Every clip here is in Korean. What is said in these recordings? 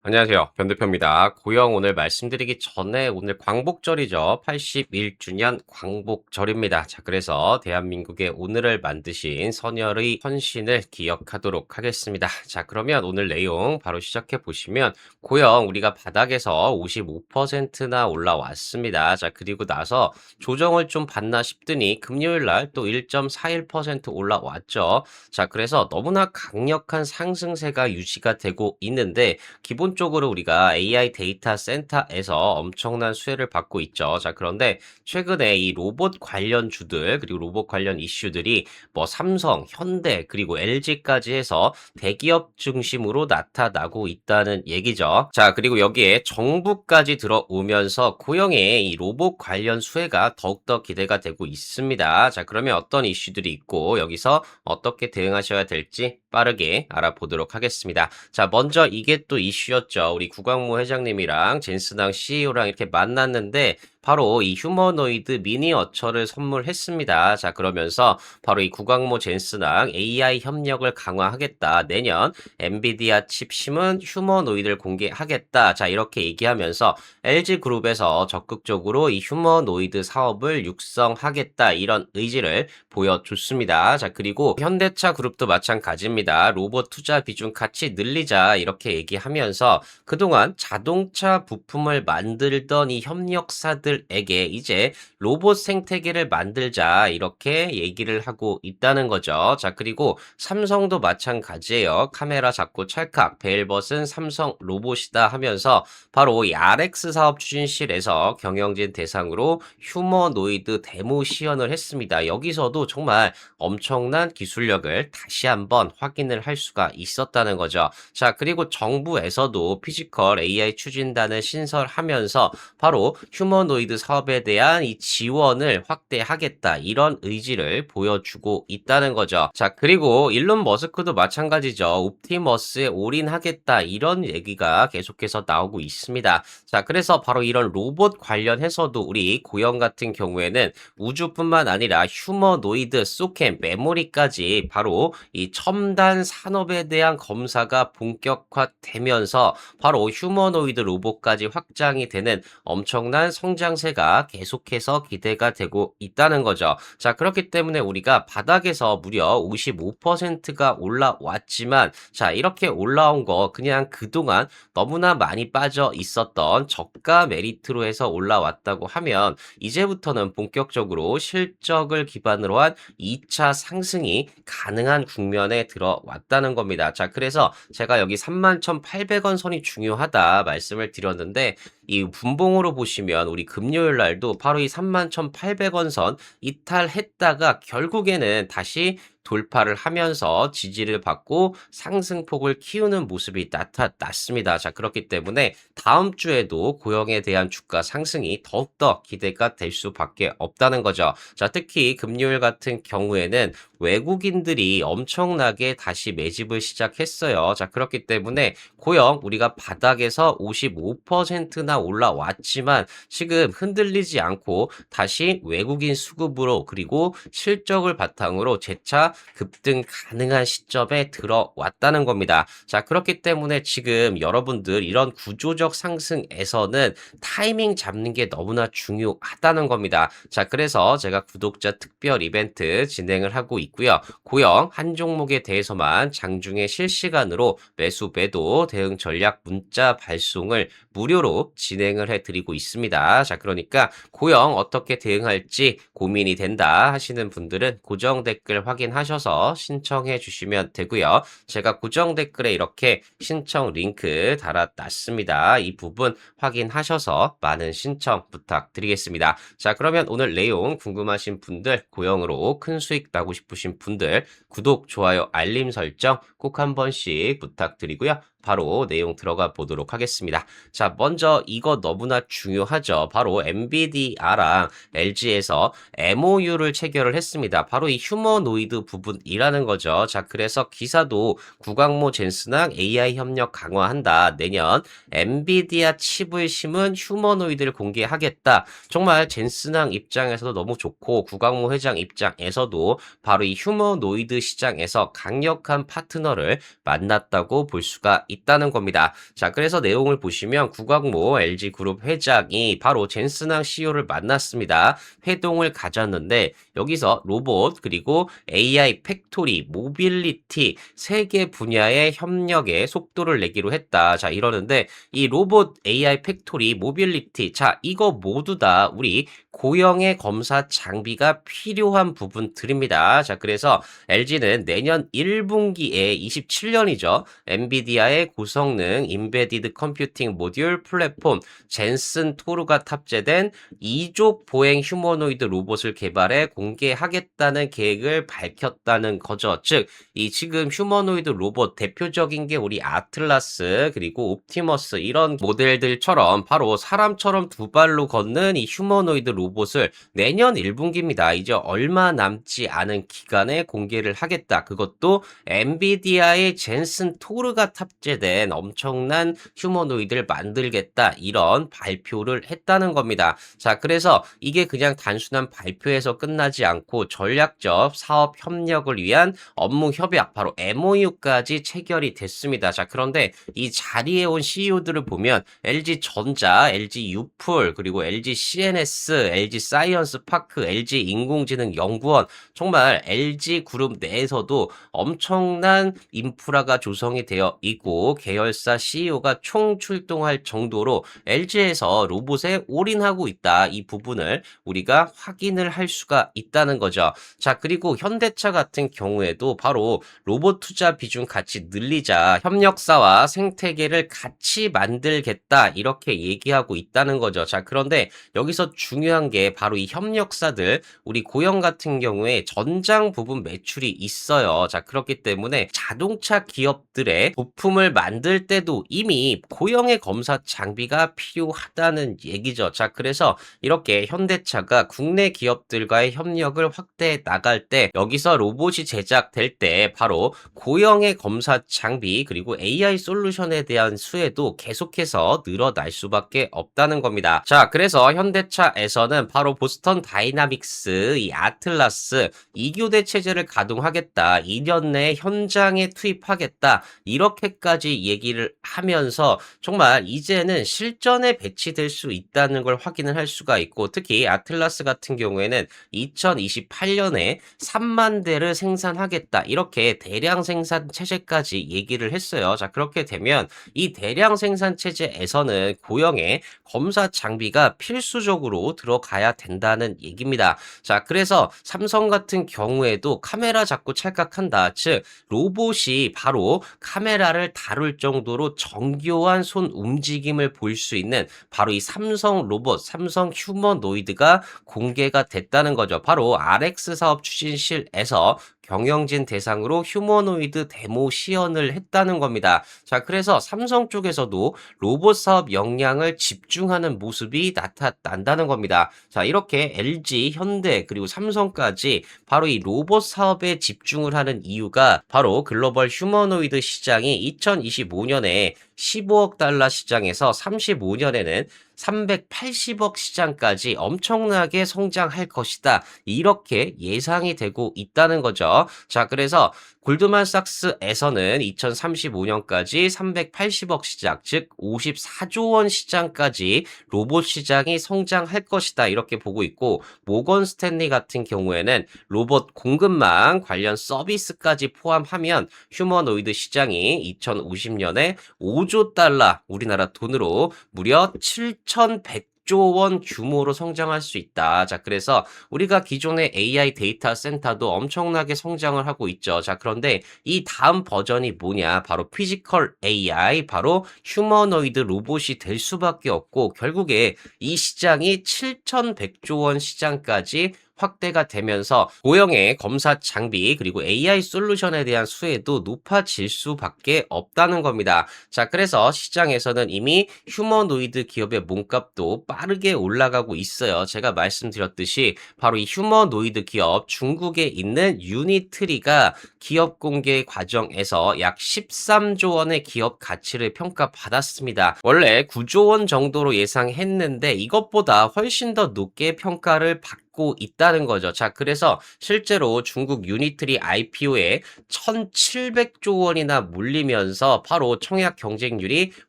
안녕하세요. 변대표입니다. 고영 오늘 말씀드리기 전에 오늘 광복절이죠. 81주년 광복절입니다. 자, 그래서 대한민국의 오늘을 만드신 선열의 헌신을 기억하도록 하겠습니다. 자, 그러면 오늘 내용 바로 시작해 보시면 고영 우리가 바닥에서 55%나 올라왔습니다. 자, 그리고 나서 조정을 좀 받나 싶더니 금요일 날 또 1.41% 올라왔죠. 자, 그래서 너무나 강력한 상승세가 유지가 되고 있는데 기본적으로 우리가 AI 데이터 센터에서 엄청난 수혜를 받고 있죠. 자, 그런데 최근에 이 로봇 관련 주들, 그리고 로봇 관련 이슈들이 뭐 삼성, 현대, 그리고 LG까지 해서 대기업 중심으로 나타나고 있다는 얘기죠. 자, 그리고 여기에 정부까지 들어오면서 고용의 이 로봇 관련 수혜가 더욱더 기대가 되고 있습니다. 자, 그러면 어떤 이슈들이 있고 여기서 어떻게 대응하셔야 될지 빠르게 알아보도록 하겠습니다. 자, 먼저 이게 또 이슈였죠. 우리 구광모 회장님이랑 젠스당 CEO랑 이렇게 만났는데 바로 이 휴머노이드 미니어처를 선물했습니다. 자, 그러면서 바로 이 구광모 젠스당 AI 협력을 강화하겠다. 내년 엔비디아 칩 심은 휴머노이드를 공개하겠다. 자, 이렇게 얘기하면서 LG그룹에서 적극적으로 이 휴머노이드 사업을 육성하겠다. 이런 의지를 보여줬습니다. 자, 그리고 현대차 그룹도 마찬가지입니다. 로봇 투자 비중 같이 늘리자 이렇게 얘기하면서 그동안 자동차 부품을 만들던 이 협력사들에게 이제 로봇 생태계를 만들자 이렇게 얘기를 하고 있다는 거죠. 자, 그리고 삼성도 마찬가지예요. 카메라 작고 찰칵, 벨벗은 삼성 로봇이다 하면서 바로 이 RX 사업 추진실에서 경영진 대상으로 휴머노이드 데모 시연을 했습니다. 여기서도 정말 엄청난 기술력을 다시 한번 확인을 할 수가 있었다는 거죠. 자, 그리고 정부에서도 피지컬 AI 추진단을 신설하면서 바로 휴머노이드 사업에 대한 이 지원을 확대하겠다. 이런 의지를 보여주고 있다는 거죠. 자, 그리고 일론 머스크도 마찬가지죠. 옵티머스에 올인하겠다. 이런 얘기가 계속해서 나오고 있습니다. 자, 그래서 바로 이런 로봇 관련해서도 우리 고영 같은 경우에는 우주뿐만 아니라 휴머노이드, 소캠, 메모리까지 바로 이 첨단 산업에 대한 검사가 본격화되면서 바로 휴머노이드 로봇까지 확장이 되는 엄청난 성장세가 계속해서 기대가 되고 있다는 거죠. 자, 그렇기 때문에 우리가 바닥에서 무려 55%가 올라왔지만 자, 이렇게 올라온 거 그냥 그동안 너무나 많이 빠져 있었던 저가 메리트로 해서 올라왔다고 하면 이제부터는 본격적으로 실적을 기반으로 한 2차 상승이 가능한 국면에 들어왔다는 겁니다. 자, 그래서 제가 여기 31,800원 선이 중요하다 말씀을 드렸는데 이 분봉으로 보시면 우리 금요일 날도 바로 이 31,800원 선 이탈했다가 결국에는 다시 돌파를 하면서 지지를 받고 상승폭을 키우는 모습이 나타났습니다. 자, 그렇기 때문에 다음 주에도 고용에 대한 주가 상승이 더욱더 기대가 될 수밖에 없다는 거죠. 자, 특히 금요일 같은 경우에는 외국인들이 엄청나게 다시 매집을 시작했어요. 자, 그렇기 때문에 고용 우리가 바닥에서 55%나 올라왔지만 지금 흔들리지 않고 다시 외국인 수급으로 그리고 실적을 바탕으로 재차 급등 가능한 시점에 들어왔다는 겁니다. 자, 그렇기 때문에 지금 여러분들 이런 구조적 상승에서는 타이밍 잡는 게 너무나 중요하다는 겁니다. 자, 그래서 제가 구독자 특별 이벤트 진행을 하고 있고요. 고영 한 종목에 대해서만 장중에 실시간으로 매수 매도 대응 전략 문자 발송을 무료로 진행을 해드리고 있습니다. 자, 그러니까 고영 어떻게 대응할지 고민이 된다 하시는 분들은 고정 댓글 확인하셔서 신청해 주시면 되고요. 제가 고정 댓글에 이렇게 신청 링크 달아놨습니다. 이 부분 확인하셔서 많은 신청 부탁드리겠습니다. 자, 그러면 오늘 내용 궁금하신 분들, 고영으로 큰 수익 나고 싶으신 분들 구독, 좋아요, 알림 설정 꼭 한 번씩 부탁드리고요. 바로 내용 들어가 보도록 하겠습니다. 자, 먼저 이거 너무나 중요하죠. 바로 엔비디아랑 LG에서 MOU를 체결을 했습니다. 바로 이 휴머노이드 부분이라는 거죠. 자, 그래서 기사도 구광모 젠스랑 AI 협력 강화한다. 내년 엔비디아 칩을 심은 휴머노이드를 공개하겠다. 정말 젠스랑 입장에서도 너무 좋고 구광모 회장 입장에서도 바로 이 휴머노이드 시장에서 강력한 파트너를 만났다고 볼 수가 있다는 겁니다. 자, 그래서 내용을 보시면 구광모 LG그룹 회장이 바로 젠슨항 CEO를 만났습니다. 회동을 가졌는데 여기서 로봇 그리고 AI 팩토리, 모빌리티 세 개 분야의 협력에 속도를 내기로 했다. 자, 이러는데 이 로봇, AI 팩토리, 모빌리티 자, 이거 모두 다 우리 고영의 검사 장비가 필요한 부분들입니다. 자, 그래서 LG는 내년 1분기에 27년이죠. 엔비디아의 고성능 인베디드 컴퓨팅 모듈 플랫폼 젠슨 토르가 탑재된 이족 보행 휴머노이드 로봇을 개발해 공개하겠다는 계획을 밝혔다는 거죠. 즉, 이 지금 휴머노이드 로봇 대표적인 게 우리 아틀라스 그리고 옵티머스 이런 모델들처럼 바로 사람처럼 두 발로 걷는 이 휴머노이드 로봇을 내년 1분기입니다. 이제 얼마 남지 않은 기간에 공개를 하겠다. 그것도 엔비디아의 젠슨 토르가 탑재된 엄청난 휴머노이드를 만들겠다. 이런 발표를 했다는 겁니다. 자, 그래서 이게 그냥 단순한 발표에서 끝나지 않고 전략적 사업 협력을 위한 업무 협약, 바로 MOU까지 체결이 됐습니다. 자, 그런데 이 자리에 온 CEO들을 보면 LG전자, LG유풀, 그리고 LG CNS, LG 사이언스 파크, LG 인공지능연구원, 정말 LG그룹 내에서도 엄청난 인프라가 조성이 되어 있고 계열사 CEO가 총 출동할 정도로 LG에서 로봇에 올인하고 있다. 이 부분을 우리가 확인을 할 수가 있다는 거죠. 자, 그리고 현대차 같은 경우에도 바로 로봇 투자 비중 같이 늘리자 협력사와 생태계를 같이 만들겠다. 이렇게 얘기하고 있다는 거죠. 자, 그런데 여기서 중요한 게 바로 이 협력사들, 우리 고영 같은 경우에 전장 부분 매출이 있어요. 자, 그렇기 때문에 자동차 기업들의 부품을 만들 때도 이미 고영의 검사 장비가 필요하다는 얘기죠. 자, 그래서 이렇게 현대차가 국내 기업들과의 협력을 확대해 나갈 때 여기서 로봇이 제작될 때 바로 고영의 검사 장비 그리고 AI 솔루션에 대한 수혜도 계속해서 늘어날 수밖에 없다는 겁니다. 자, 그래서 현대차에서는 바로 보스턴 다이나믹스, 이 아틀라스 2교대 체제를 가동하겠다. 2년 내에 현장에 투입하겠다. 이렇게까지 얘기를 하면서 정말 이제는 실전에 배치될 수 있다는 걸 확인을 할 수가 있고, 특히 아틀라스 같은 경우에는 2028년에 3만 대를 생산하겠다. 이렇게 대량 생산 체제까지 얘기를 했어요. 자, 그렇게 되면 이 대량 생산 체제에서는 고영의 검사 장비가 필수적으로 들어가야 된다는 얘기입니다. 자, 그래서 삼성 같은 경우에도 카메라 자꾸 찰칵한다. 즉, 로봇이 바로 카메라를 다룰 정도로 정교한 손 움직임을 볼 수 있는 바로 이 삼성 로봇, 삼성 휴머노이드가 공개가 됐다는 거죠. 바로 RX 사업 추진실에서 경영진 대상으로 휴머노이드 데모 시연을 했다는 겁니다. 자, 그래서 삼성 쪽에서도 로봇 사업 역량을 집중하는 모습이 나타난다는 겁니다. 자, 이렇게 LG, 현대, 그리고 삼성까지 바로 이 로봇 사업에 집중을 하는 이유가 바로 글로벌 휴머노이드 시장이 2025년에 15억 달러 시장에서 35년에는 380억 시장까지 엄청나게 성장할 것이다. 이렇게 예상이 되고 있다는 거죠. 자, 그래서 골드만삭스에서는 2035년까지 380억 시장, 즉 54조 원 시장까지 로봇 시장이 성장할 것이다. 이렇게 보고 있고, 모건 스탠리 같은 경우에는 로봇 공급망 관련 서비스까지 포함하면 휴머노이드 시장이 2050년에 5조 달러, 우리나라 돈으로 무려 7,100조 원 규모로 성장할 수 있다. 자, 그래서 우리가 기존의 AI 데이터 센터도 엄청나게 성장을 하고 있죠. 자, 그런데 이 다음 버전이 뭐냐? 바로 피지컬 AI, 바로 휴머노이드 로봇이 될 수밖에 없고, 결국에 이 시장이 7,100조 원 시장까지 확대가 되면서 고영의 검사 장비 그리고 AI 솔루션에 대한 수혜도 높아질 수밖에 없다는 겁니다. 자, 그래서 시장에서는 이미 휴머노이드 기업의 몸값도 빠르게 올라가고 있어요. 제가 말씀드렸듯이 바로 이 휴머노이드 기업, 중국에 있는 유니트리가 기업 공개 과정에서 약 13조 원의 기업 가치를 평가받았습니다. 원래 9조 원 정도로 예상했는데 이것보다 훨씬 더 높게 평가를 받게 받고 있다는 거죠. 자, 그래서 실제로 중국 유니트리 IPO에 1,700조 원이나 몰리면서 바로 청약 경쟁률이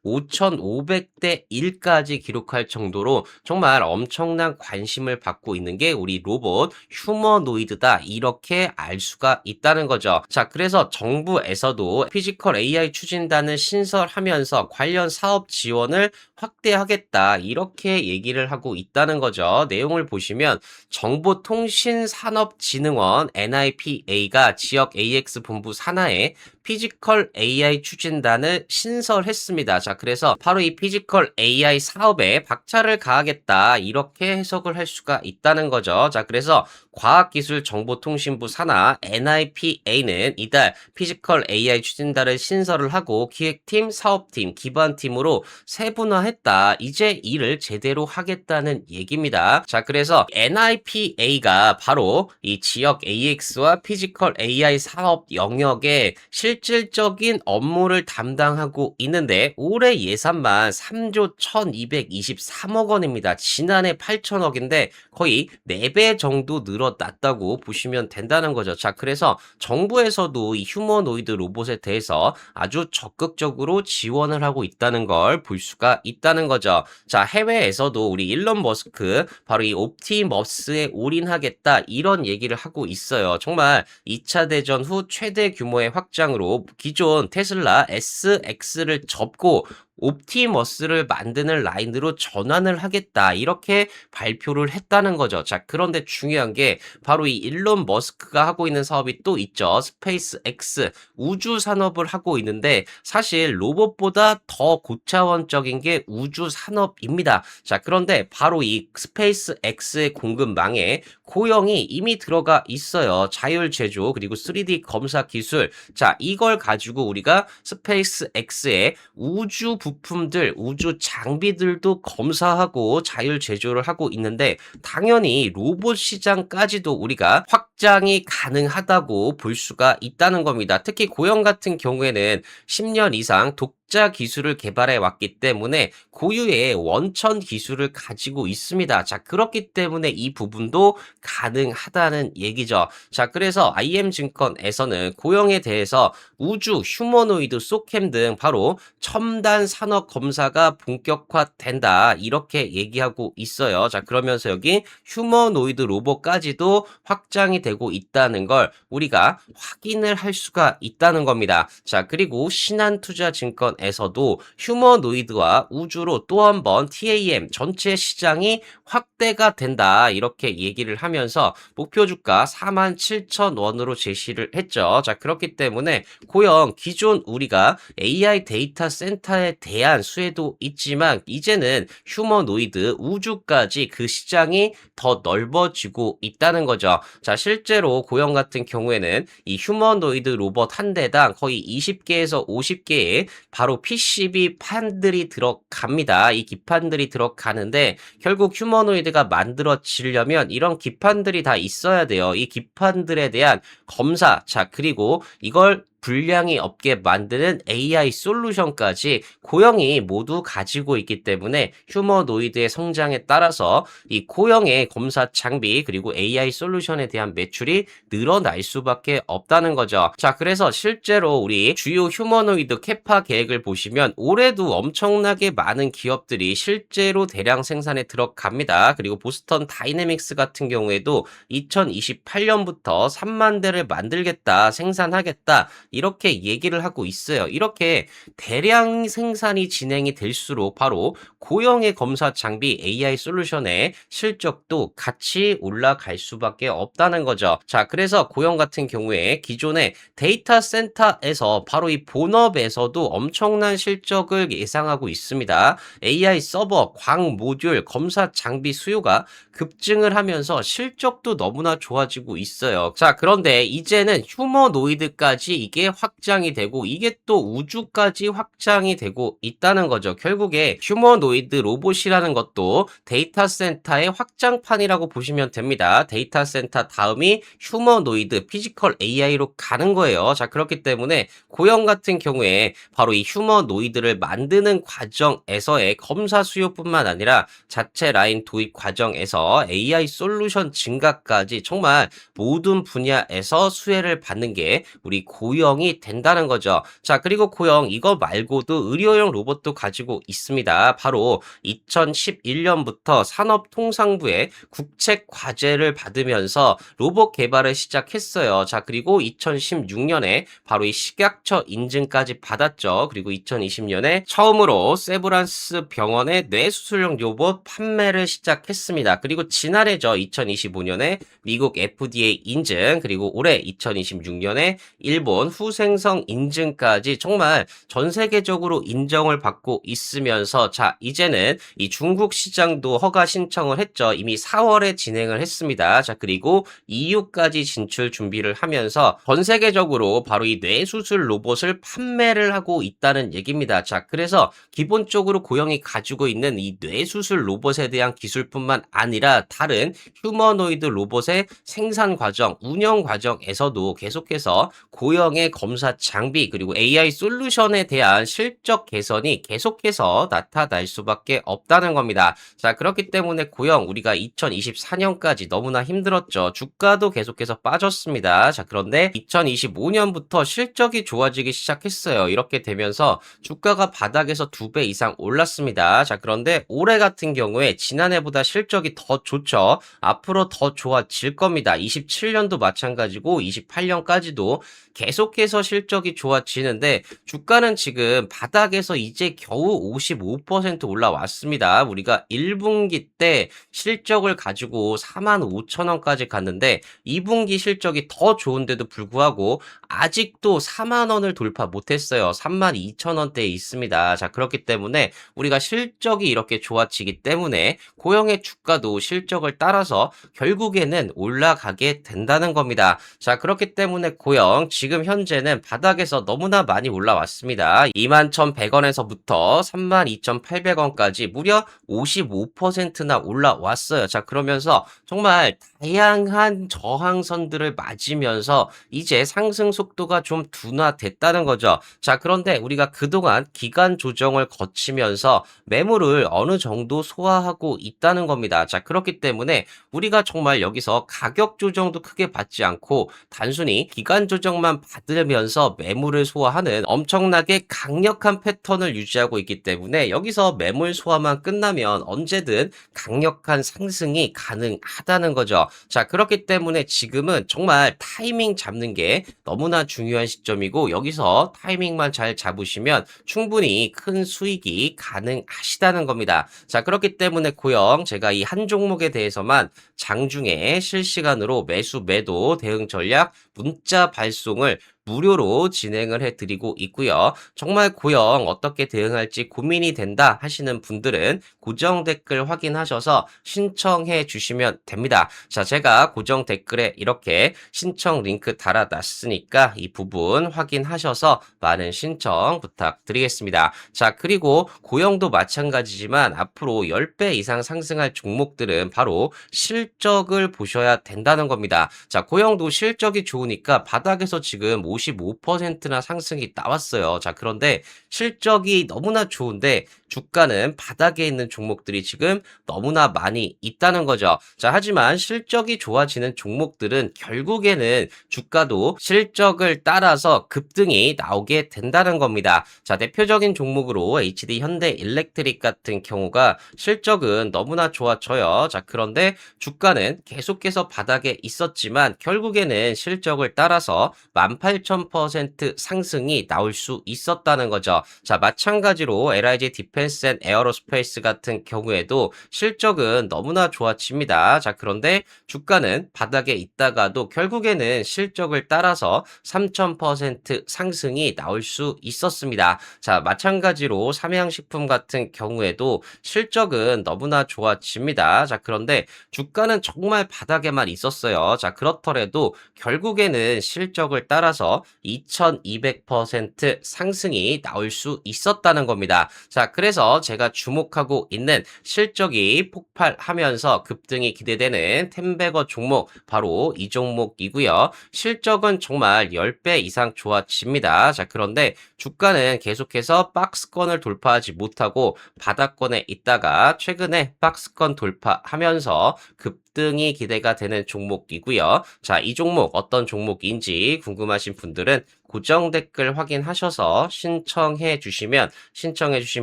5,500대 1까지 기록할 정도로 정말 엄청난 관심을 받고 있는 게 우리 로봇 휴머노이드다. 이렇게 알 수가 있다는 거죠. 자, 그래서 정부에서도 피지컬 AI 추진단을 신설하면서 관련 사업 지원을 확대하겠다. 이렇게 얘기를 하고 있다는 거죠. 내용을 보시면 정보통신산업진흥원 NIPA가 지역 AX 본부 산하에 피지컬 AI 추진단을 신설했습니다. 자, 그래서 바로 이 피지컬 AI 사업에 박차를 가하겠다. 이렇게 해석을 할 수가 있다는 거죠. 자, 그래서 과학기술정보통신부 산하 NIPA는 이달 피지컬 AI 추진단을 신설을 하고 기획팀, 사업팀, 기반팀으로 세분화했다. 이제 일을 제대로 하겠다는 얘기입니다. 자, 그래서 NIPA가 바로 이 지역 AX와 피지컬 AI 사업 영역에 실질적인 업무를 담당하고 있는데 올해 예산만 3조 1223억 원입니다. 지난해 8천억인데 거의 4배 정도 늘어났다고 보시면 된다는 거죠. 자, 그래서 정부에서도 이 휴머노이드 로봇에 대해서 아주 적극적으로 지원을 하고 있다는 걸 볼 수가 있다는 거죠. 자, 해외에서도 우리 일론 머스크 바로 이 옵티머스에 올인하겠다 이런 얘기를 하고 있어요. 정말 2차 대전 후 최대 규모의 확장으로 기존 테슬라 SX를 접고 옵티머스를 만드는 라인으로 전환을 하겠다 이렇게 발표를 했다는 거죠. 자, 그런데 중요한 게 바로 이 일론 머스크가 하고 있는 사업이 또 있죠. 스페이스 X 우주 산업을 하고 있는데 사실 로봇보다 더 고차원적인 게 우주 산업입니다. 자, 그런데 바로 이 스페이스 X의 공급망에 고영이 이미 들어가 있어요. 자율 제조 그리고 3D 검사 기술. 자, 이걸 가지고 우리가 스페이스 X의 우주 부품들, 우주 장비들도 검사하고 자율 제조를 하고 있는데 당연히 로봇 시장까지도 우리가 확장이 가능하다고 볼 수가 있다는 겁니다. 특히 고영 같은 경우에는 10년 이상 독자 기술을 개발해 왔기 때문에 고유의 원천 기술을 가지고 있습니다. 자, 그렇기 때문에 이 부분도 가능하다는 얘기죠. 자, 그래서 IM증권에서는 고영에 대해서 우주, 휴머노이드, 소캠 등 바로 첨단 산업 검사가 본격화된다. 이렇게 얘기하고 있어요. 자, 그러면서 여기 휴머노이드 로봇까지도 확장이 되고 있다는 걸 우리가 확인을 할 수가 있다는 겁니다. 자, 그리고 신한투자증권에서도 휴머노이드와 우주로 또 한 번 TAM 전체 시장이 확대가 된다. 이렇게 얘기를 하면서 목표 주가 47,000원으로 제시를 했죠. 자, 그렇기 때문에 고영 기존 우리가 AI 데이터 센터에 대한 수혜도 있지만 이제는 휴머노이드 우주까지 그 시장이 더 넓어지고 있다는 거죠. 자, 실제로 고영 같은 경우에는 이 휴머노이드 로봇 한 대당 거의 20개에서 50개의 바로 PCB 판들이 들어갑니다. 이 기판들이 들어가는데 결국 휴머노이드가 만들어지려면 이런 기판들이 다 있어야 돼요. 이 기판들에 대한 검사, 자, 그리고 이걸 불량이 없게 만드는 AI 솔루션까지 고영이 모두 가지고 있기 때문에 휴머노이드의 성장에 따라서 이 고영의 검사 장비 그리고 AI 솔루션에 대한 매출이 늘어날 수밖에 없다는 거죠. 자, 그래서 실제로 우리 주요 휴머노이드 캐파 계획을 보시면 올해도 엄청나게 많은 기업들이 실제로 대량 생산에 들어갑니다. 그리고 보스턴 다이내믹스 같은 경우에도 2028년부터 3만 대를 만들겠다, 생산하겠다 이렇게 얘기를 하고 있어요. 이렇게 대량 생산이 진행이 될수록 바로 고영의 검사 장비 AI 솔루션의 실적도 같이 올라갈 수밖에 없다는 거죠. 자, 그래서 고영 같은 경우에 기존의 데이터 센터에서 바로 이 본업에서도 엄청난 실적을 예상하고 있습니다. AI 서버, 광 모듈, 검사 장비 수요가 급증을 하면서 실적도 너무나 좋아지고 있어요. 자, 그런데 이제는 휴머노이드까지 이게 엄청나게 확장이 되고 이게 또 우주까지 확장이 되고 있다는 거죠. 결국에 휴머노이드 로봇이라는 것도 데이터 센터의 확장판이라고 보시면 됩니다. 데이터 센터 다음이 휴머노이드 피지컬 AI로 가는 거예요. 자, 그렇기 때문에 고영 같은 경우에 바로 이 휴머노이드를 만드는 과정에서의 검사 수요뿐만 아니라 자체 라인 도입 과정에서 AI 솔루션 증가까지 정말 모든 분야에서 수혜를 받는 게 우리 고영이 된다는 거죠. 자, 그리고 고영 이거 말고도 의료용 로봇도 가지고 있습니다. 바로 2011년부터 산업통상부의 국책 과제를 받으면서 로봇 개발을 시작했어요. 자, 그리고 2016년에 바로 이 식약처 인증까지 받았죠. 그리고 2020년에 처음으로 세브란스 병원의 뇌수술용 로봇 판매를 시작했습니다. 그리고 지난해죠. 2025년에 미국 FDA 인증, 그리고 올해 2026년에 일본 후생성 인증까지 정말 전 세계적으로 인정을 받고 있으면서 자, 이제는 이 중국 시장도 허가 신청을 했죠. 이미 4월에 진행을 했습니다. 자, 그리고 EU까지 진출 준비를 하면서 전 세계적으로 바로 이 뇌수술 로봇을 판매를 하고 있다는 얘기입니다. 자, 그래서 기본적으로 고영이 가지고 있는 이 뇌수술 로봇에 대한 기술뿐만 아니라 다른 휴머노이드 로봇의 생산 과정, 운영 과정에서도 계속해서 고영의 검사 장비 그리고 AI 솔루션에 대한 실적 개선이 계속해서 나타날 수밖에 없다는 겁니다. 자, 그렇기 때문에 고영 우리가 2024년까지 너무나 힘들었죠. 주가도 계속해서 빠졌습니다. 자, 그런데 2025년부터 실적이 좋아지기 시작했어요. 이렇게 되면서 주가가 바닥에서 2배 이상 올랐습니다. 자, 그런데 올해 같은 경우에 지난해보다 실적이 더 좋죠. 앞으로 더 좋아질 겁니다. 27년도 마찬가지고 28년까지도 계속해서 실적이 좋아지는데 주가는 지금 바닥에서 이제 겨우 55% 올라왔습니다. 우리가 1분기 때 실적을 가지고 45,000원까지 갔는데 2분기 실적이 더 좋은데도 불구하고 아직도 4만 원을 돌파 못했어요. 32,000원대에 있습니다. 자, 그렇기 때문에 우리가 실적이 이렇게 좋아지기 때문에 고영의 주가도 실적을 따라서 결국에는 올라가게 된다는 겁니다. 자, 그렇기 때문에 고영 지금 현재는 바닥에서 너무나 많이 올라왔습니다. 21,100원에서부터 32,800원까지 무려 55%나 올라왔어요. 자, 그러면서 정말 다양한 저항선들을 맞으면서 이제 상승 속도가 좀 둔화됐다는 거죠. 자, 그런데 우리가 그동안 기간 조정을 거치면서 매물을 어느 정도 소화하고 있다는 겁니다. 자, 그렇기 때문에 우리가 정말 여기서 가격 조정도 크게 받지 않고 단순히 기간 조정만 받으면서 매물을 소화하는 엄청나게 강력한 패턴을 유지하고 있기 때문에 여기서 매물 소화만 끝나면 언제든 강력한 상승이 가능하다는 거죠. 자, 그렇기 때문에 지금은 정말 타이밍 잡는 게 너무나 중요한 시점이고 여기서 타이밍만 잘 잡으시면 충분히 큰 수익이 가능하시다는 겁니다. 자, 그렇기 때문에 고영 제가 이 한 종목에 대해서만 장중에 실시간으로 매수 매도 대응 전략 문자 발송을 무료로 진행을 해드리고 있고요. 정말 고영 어떻게 대응할지 고민이 된다 하시는 분들은 고정 댓글 확인하셔서 신청해 주시면 됩니다. 자, 제가 고정 댓글에 이렇게 신청 링크 달아놨으니까 이 부분 확인하셔서 많은 신청 부탁드리겠습니다. 자, 그리고 고영도 마찬가지지만 앞으로 10배 이상 상승할 종목들은 바로 실적을 보셔야 된다는 겁니다. 자, 고영도 실적이 좋으니까 바닥에서 지금 55%나 상승이 나왔어요. 자, 그런데 실적이 너무나 좋은데 주가는 바닥에 있는 종목들이 지금 너무나 많이 있다는 거죠. 자, 하지만 실적이 좋아지는 종목들은 결국에는 주가도 실적을 따라서 급등이 나오게 된다는 겁니다. 자, 대표적인 종목으로 HD 현대일렉트릭 같은 경우가 실적은 너무나 좋아져요. 자, 그런데 주가는 계속해서 바닥에 있었지만 결국에는 실적을 따라서 18,000% 상승이 나올 수 있었다는 거죠. 자, 마찬가지로 LIG 디펜스 앤 에어로스페이스 같은 경우에도 실적은 너무나 좋아집니다. 자, 그런데 주가는 바닥에 있다가도 결국에는 실적을 따라서 3,000% 상승이 나올 수 있었습니다. 자, 마찬가지로 삼양식품 같은 경우에도 실적은 너무나 좋아집니다. 자, 그런데 주가는 정말 바닥에만 있었어요. 자, 그렇더라도 결국에는 실적을 따라서 해서 2200% 상승이 나올 수 있었다는 겁니다. 자, 그래서 제가 주목하고 있는 실적이 폭발하면서 급등이 기대되는 템베거 종목 바로 이 종목이고요. 실적은 정말 10배 이상 좋아집니다. 자, 그런데 주가는 계속해서 박스권을 돌파하지 못하고 바닥권에 있다가 최근에 박스권 돌파하면서 급등이 기대가 되는 종목이고요. 자, 이 종목 어떤 종목인지 궁금하신 분들은 고정 댓글 확인하셔서 신청해 주신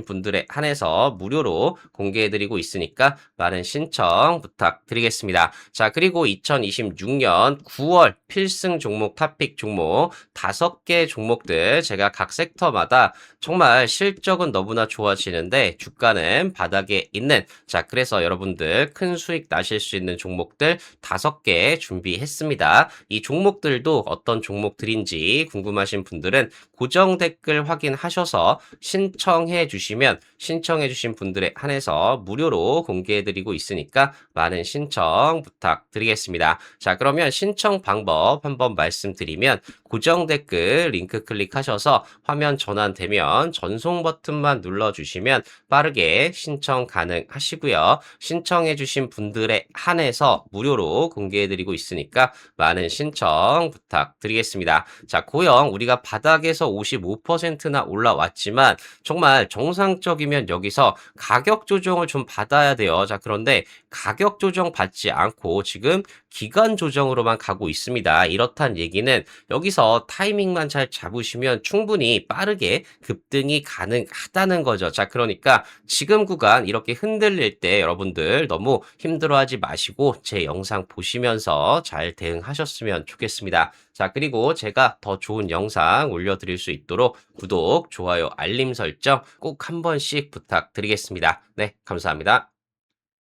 분들에 한해서 무료로 공개해드리고 있으니까 많은 신청 부탁드리겠습니다. 자, 그리고 2026년 9월 필승 종목, 탑픽 종목 5개 종목들 제가 각 섹터마다 정말 실적은 너무나 좋아지는데 주가는 바닥에 있는, 자, 그래서 여러분들 큰 수익 나실 수 있는 종목들 5개 준비했습니다. 이 종목들도 어떤 종목들인지 궁금하신 분들은 고정 댓글 확인하셔서 신청해 주신 분들에 한해서 무료로 공개해드리고 있으니까 많은 신청 부탁드리겠습니다. 자, 그러면 신청 방법 한번 말씀드리면 고정 댓글 링크 클릭하셔서 화면 전환되면 전송 버튼만 눌러주시면 빠르게 신청 가능하시고요. 신청해주신 분들에 한해서 무료로 공개해드리고 있으니까 많은 신청 부탁드리겠습니다. 자, 고영 우리가 바닥에서 55%나 올라왔지만 정말 정상적이면 여기서 가격 조정을 좀 받아야 돼요. 자, 그런데 가격 조정 받지 않고 지금 기간 조정으로만 가고 있습니다. 이렇단 얘기는 여기서 타이밍만 잘 잡으시면 충분히 빠르게 급등이 가능하다는 거죠. 자, 그러니까 지금 구간 이렇게 흔들릴 때 여러분들 너무 힘들어하지 마시고 제 영상 보시면서 잘 대응하셨으면 좋겠습니다. 자, 그리고 제가 더 좋은 영상 올려드릴 수 있도록 구독, 좋아요, 알림 설정 꼭 한 번씩 부탁드리겠습니다. 네, 감사합니다.